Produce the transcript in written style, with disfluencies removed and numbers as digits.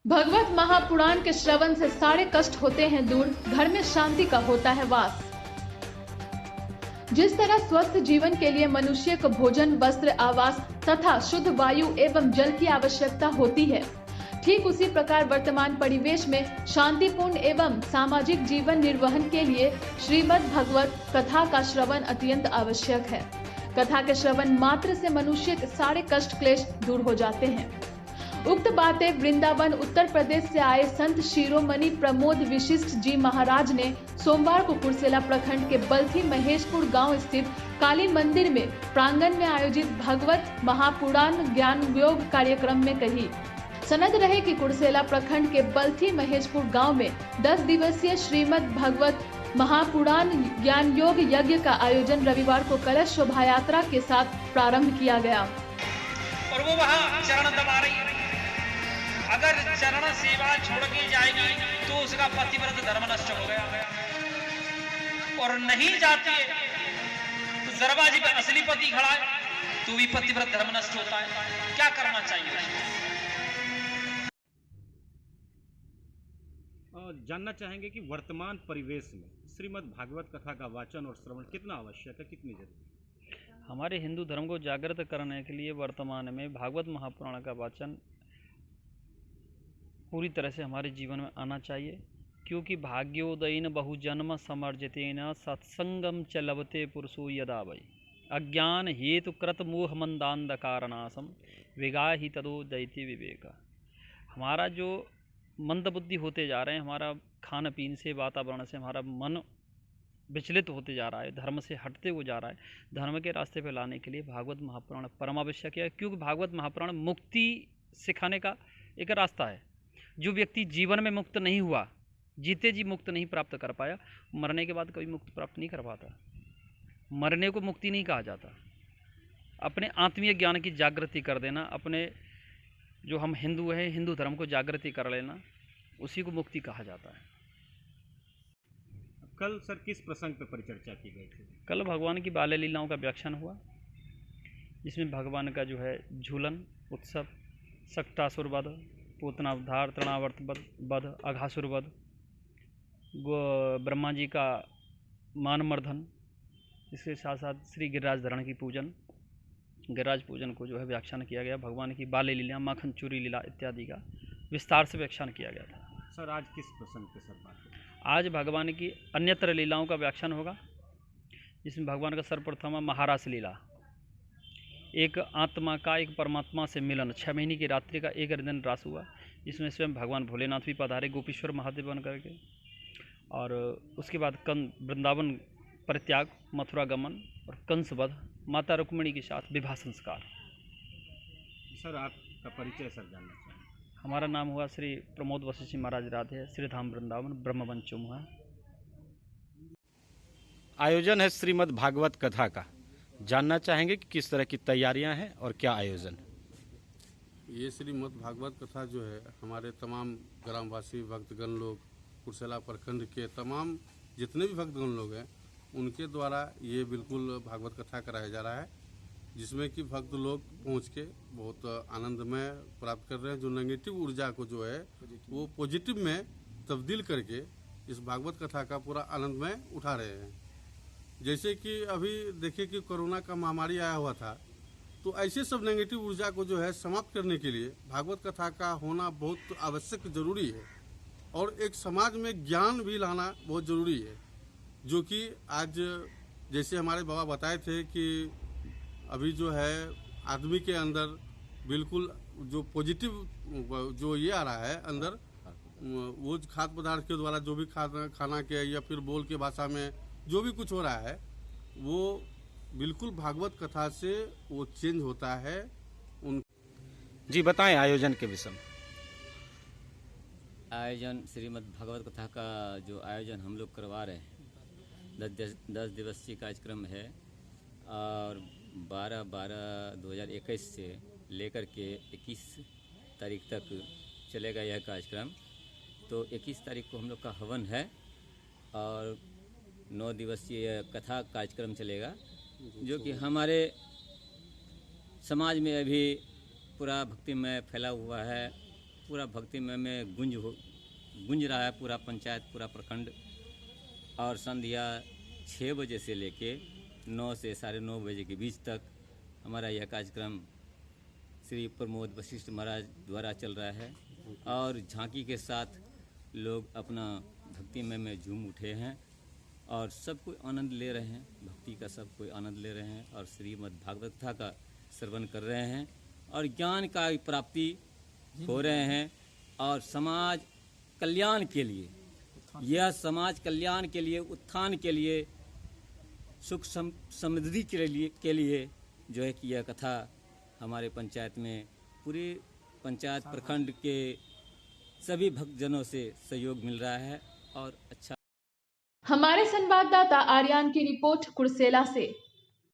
भगवत महापुराण के श्रवण से सारे कष्ट होते हैं दूर, घर में शांति का होता है वास। जिस तरह स्वस्थ जीवन के लिए मनुष्य को भोजन, वस्त्र, आवास तथा शुद्ध वायु एवं जल की आवश्यकता होती है, ठीक उसी प्रकार वर्तमान परिवेश में शांतिपूर्ण एवं सामाजिक जीवन निर्वहन के लिए श्रीमद् भगवत कथा का श्रवण अत्यंत आवश्यक है। कथा के श्रवण मात्र से मनुष्य के सारे कष्ट क्लेश दूर हो जाते हैं। उक्त बातें वृंदावन उत्तर प्रदेश से आए संत शिरोमणि प्रमोद विशिष्ट जी महाराज ने सोमवार को कुर्सेला प्रखंड के बल्थी महेशपुर गांव स्थित काली मंदिर में प्रांगण में आयोजित भगवत महापुराण ज्ञान योग कार्यक्रम में कही। सनद रहे कि कुर्सेला प्रखंड के बल्थी महेशपुर गांव में 10 दिवसीय श्रीमद् भगवत महापुराण ज्ञान योग यज्ञ का आयोजन रविवार को कलश शोभा यात्रा के साथ प्रारंभ किया गया। और वो वहाँ चरण दबा रही है। अगर चरण सेवा छोड़ के जाएगी तो उसका पतिव्रत धर्म नष्ट हो गया, और नहीं जाती है तो दरवाजे पे असली पति खड़ा है तो भी पतिव्रत धर्म नष्ट होता है। क्या करना चाहिए? जानना चाहेंगे कि वर्तमान परिवेश में श्रीमद् भागवत कथा का वाचन और श्रवण कितना आवश्यक है, कितनी जरूरी है? हमारे हिंदू धर्म को जागृत करने के लिए वर्तमान में भागवत महापुराण का वाचन पूरी तरह से हमारे जीवन में आना चाहिए, क्योंकि भाग्योदयन बहुजन्म समर्जितेन सत्संगम च लभते पुरुषो यदा वै अज्ञान हेतु कृत मोह मंदांधकारनाशम विगाहि तदो दैति विवेक। हमारा जो मंद बुद्धि होते जा रहे हैं, हमारा खान पीन से, वातावरण से हमारा मन विचलित होते जा रहा है, धर्म से हटते हुए जा रहा है। धर्म के रास्ते पर लाने के लिए भागवत महापुराण परमावश्यक है, क्योंकि भागवत महापुराण मुक्ति सिखाने का एक रास्ता है। जो व्यक्ति जीवन में मुक्त नहीं हुआ, जीते जी मुक्त नहीं प्राप्त कर पाया, मरने के बाद कभी मुक्त प्राप्त नहीं कर पाता। मरने को मुक्ति नहीं कहा जाता। अपने आत्मीय ज्ञान की जागृति कर देना, अपने जो हम हिंदू हैं, हिंदू धर्म को जागृति कर लेना, उसी को मुक्ति कहा जाता है। कल सर किस प्रसंग पर परिचर्चा की गई थी? कल भगवान की बाल्य लीलाओं का व्याख्यान हुआ, जिसमें भगवान का जो है झूलन उत्सव, सक्टासुर वध, पूतनावधार, तृणावर्त वध, अघासुर वध, ब्रह्मा जी का मानमर्दन, इसके साथ साथ श्री गिरिराज धरण की पूजन, गिरिराज पूजन को जो है व्याख्यान किया गया। भगवान की बाल्य लीला, माखन चूरी लीला इत्यादि का विस्तार से व्याख्यान किया गया था। सर आज किस प्रसंग पे सर बात है? आज भगवान की अन्यत्र लीलाओं का व्याख्यान होगा, जिसमें भगवान का सर्वप्रथम महारास लीला, एक आत्मा का एक परमात्मा से मिलन, 6 महीने की रात्रि का एक दिन रास हुआ, जिसमें स्वयं भगवान भोलेनाथ भी पधारे गोपीश्वर महादेव बन करके। और उसके बाद वृंदावन परित्याग, मथुरा गमन और कंस वध, माता रुक्मिणी के साथ विवाह संस्कार। सर आपका परिचय सर जानना चाहिए। हमारा नाम हुआ श्री प्रमोद वशिष्ठ महाराज राधे, श्रीधाम वृंदावन, ब्रह्मवंश चुमुहा। आयोजन है श्रीमद् भागवत कथा का, जानना चाहेंगे कि किस तरह की तैयारियां हैं और क्या आयोजन? ये श्रीमद् भागवत कथा जो है, हमारे तमाम ग्रामवासी भक्तगण लोग, कुर्सेला प्रखंड के तमाम जितने भी भक्तगण लोग हैं, उनके द्वारा ये बिल्कुल भागवत कथा कराया जा रहा है, जिसमें कि भक्त लोग पहुंच के बहुत आनंदमय प्राप्त कर रहे हैं। जो नेगेटिव ऊर्जा को जो है वो पॉजिटिव में तब्दील करके इस भागवत कथा का पूरा आनंदमय उठा रहे हैं। जैसे कि अभी देखिए कि कोरोना का महामारी आया हुआ था, तो ऐसे सब नेगेटिव ऊर्जा को जो है समाप्त करने के लिए भागवत कथा का होना बहुत आवश्यक जरूरी है, और एक समाज में ज्ञान भी लाना बहुत ज़रूरी है। जो कि आज जैसे हमारे बाबा बताए थे कि अभी जो है आदमी के अंदर बिल्कुल जो पॉजिटिव जो ये आ रहा है अंदर, वो खाद्य पदार्थ के द्वारा जो भी खाना के या फिर बोल के भाषा में जो भी कुछ हो रहा है, वो बिल्कुल भागवत कथा से वो चेंज होता है। जी बताएं आयोजन के विषय में। आयोजन श्रीमद् भागवत कथा का जो आयोजन हम लोग करवा रहे हैं, 10 दिवसीय कार्यक्रम है, और 12/12/2021 से लेकर के 21 तारीख तक चलेगा यह कार्यक्रम। तो 21 तारीख को हम लोग का हवन है, और 9 दिवसीय कथा कार्यक्रम चलेगा, जो कि हमारे समाज में अभी पूरा भक्ति में फैला हुआ है। पूरा भक्तिमय में गूंज रहा है पूरा पंचायत, पूरा प्रखंड। और संध्या 6 बजे से लेके 9 से 9:30 बजे के बीच तक हमारा यह कार्यक्रम श्री प्रमोद वशिष्ठ महाराज द्वारा चल रहा है। और झांकी के साथ लोग अपना भक्तिमय में झूम उठे हैं और सब कोई आनंद ले रहे हैं, भक्ति का सब कोई आनंद ले रहे हैं और श्रीमद् भागवत कथा का श्रवण कर रहे हैं और ज्ञान का प्राप्ति हो रहे हैं। और समाज कल्याण के लिए, यह समाज कल्याण के लिए, उत्थान के लिए, सुख समृद्धि के लिए जो है कि यह कथा हमारे पंचायत में, पूरे पंचायत प्रखंड के सभी भक्तजनों से सहयोग मिल रहा है और अच्छा। हमारे संवाददाता आर्यान की रिपोर्ट कुर्सेला से।